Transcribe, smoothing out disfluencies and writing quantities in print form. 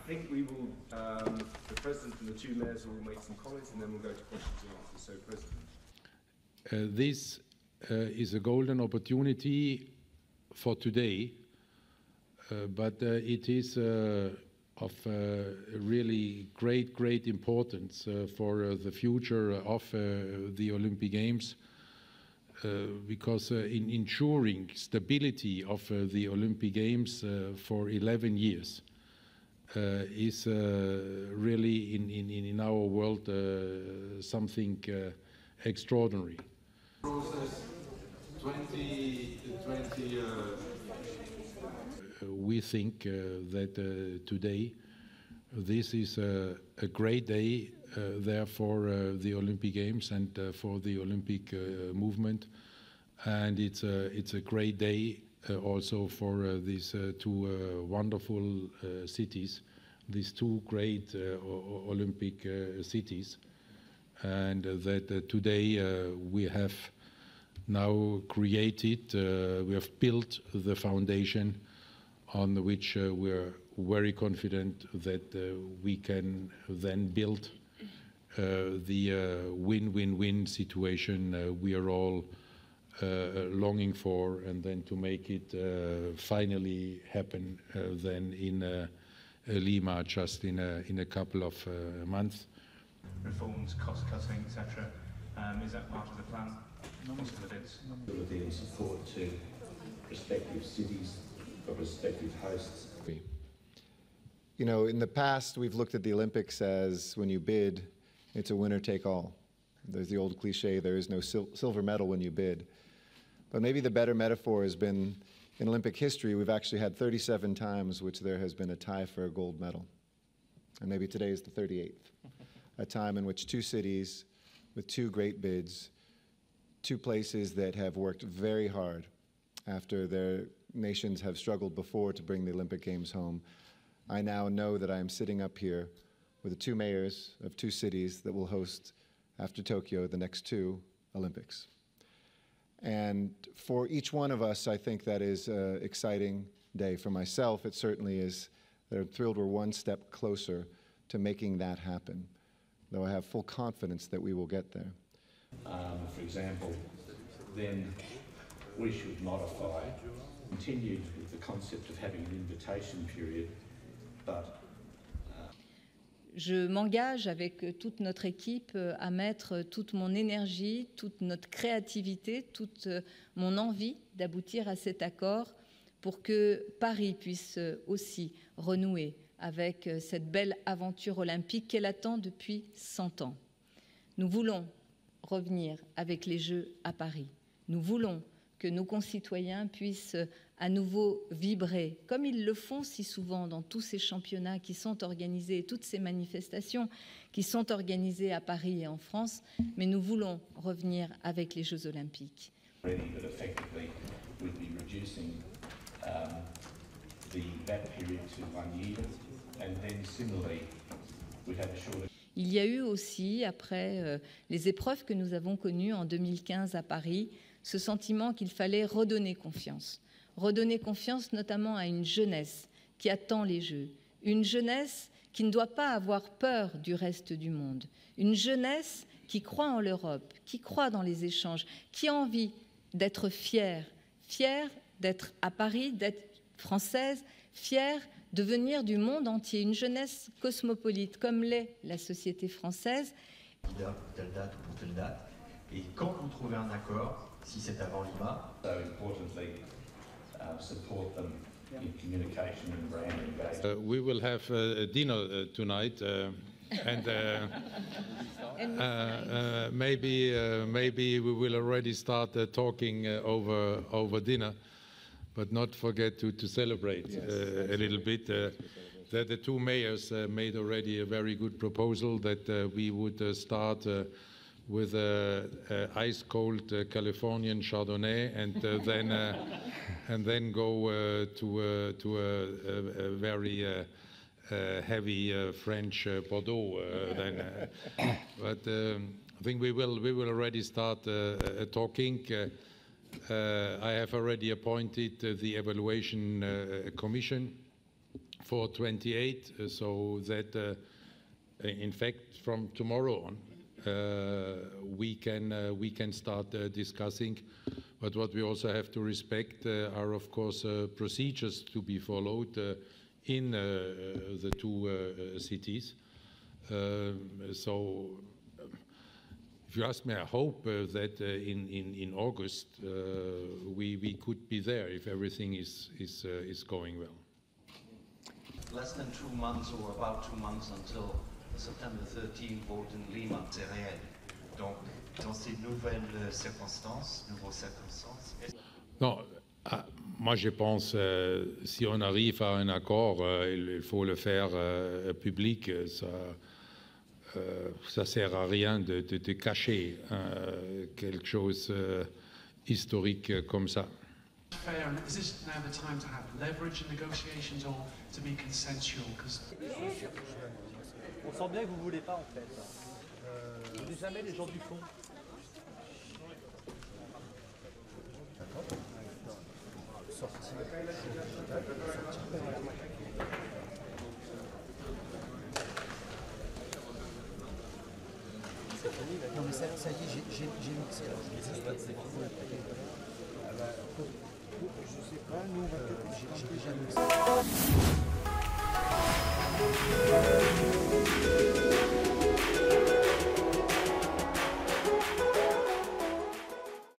think we will, the President and the two mayors will make some comments and then we'll go to questions and answers. So, President. This is a golden opportunity for today, but it is of really great importance for the future of the Olympic Games, because in ensuring stability of the Olympic Games for 11 years is really in our world something extraordinary. Process 2020. We think that today this is a great day there for the Olympic Games and for the Olympic movement, and it's a great day also for these two wonderful cities, these two great Olympic cities, and that today we have now created, we have built the foundation on which we're very confident that we can then build the win-win-win situation we are all longing for, and then to make it finally happen then in Lima just in a couple of months. Reforms, cost cutting, etc. Is that part of the plan? Ability and support to respective cities or respective hosts. You know, in the past, we've looked at the Olympics as when you bid, it's a winner take all. There's the old cliche, there is no silver medal when you bid. But maybe the better metaphor has been, in Olympic history, we've actually had 37 times which there has been a tie for a gold medal. And maybe today is the 38th, a time in which two cities with two great bids, two places that have worked very hard after their nations have struggled before to bring the Olympic Games home. I now know that I am sitting up here with the two mayors of two cities that will host, after Tokyo, the next two Olympics. And for each one of us, I think that is an exciting day. For myself, it certainly is. I'm thrilled we're one step closer to making that happen, though I have full confidence that we will get there. For example, then we should modify, continued with the concept of having an invitation period, but Je m'engage avec toute notre équipe à mettre toute mon énergie, toute notre créativité, toute mon envie d'aboutir à cet accord pour que Paris puisse aussi renouer avec cette belle aventure olympique qu'elle attend depuis 100 ans. Nous voulons revenir avec les Jeux à Paris. Nous voulons que nos concitoyens puissent à nouveau vibrer, comme ils le font si souvent dans tous ces championnats qui sont organisés, toutes ces manifestations qui sont organisées à Paris et en France, mais nous voulons revenir avec les Jeux olympiques. Il y a eu aussi, après les épreuves que nous avons connues en 2015 à Paris, ce sentiment qu'il fallait redonner confiance notamment à une jeunesse qui attend les Jeux, une jeunesse qui ne doit pas avoir peur du reste du monde, une jeunesse qui croit en l'Europe, qui croit dans les échanges, qui a envie d'être fière d'être à Paris, d'être française, fière de venir du monde entier, une jeunesse cosmopolite comme l'est la société française. Pour telle date ou pour telle date, et quand vous trouvez un accord, si c'est avant Lima, support them in communication and brand engagement. We will have dinner tonight, and maybe we will already start talking over dinner, but not forget to celebrate a little bit. The two mayors made already a very good proposal that we would start with ice-cold Californian Chardonnay, and then go to a very heavy French Bordeaux. But I think we will already start talking. I have already appointed the evaluation commission for 28, so that in fact from tomorrow on we can start discussing. But what we also have to respect are, of course, procedures to be followed in the two cities. So, if you ask me, I hope that in August we could be there if everything is going well. Less than 2 months or about 2 months until the September 13 vote in Lima. C'est réel. Donc, dans ces nouvelles circonstances, Non, moi je pense si on arrive à un accord, il faut le faire public. Ça sert à rien de cacher quelque chose historique comme ça. Fair, and is this now the time to have leverage in negotiations or to be consensual? On sent bien que vous ne voulez pas en fait. Vous n'êtes jamais les gens du fond. Non mais ça y est, j'ai mixé. Alors je sais pas, c'est fini après. Je sais pas, nous on va peut-être... J'ai déjà mixé.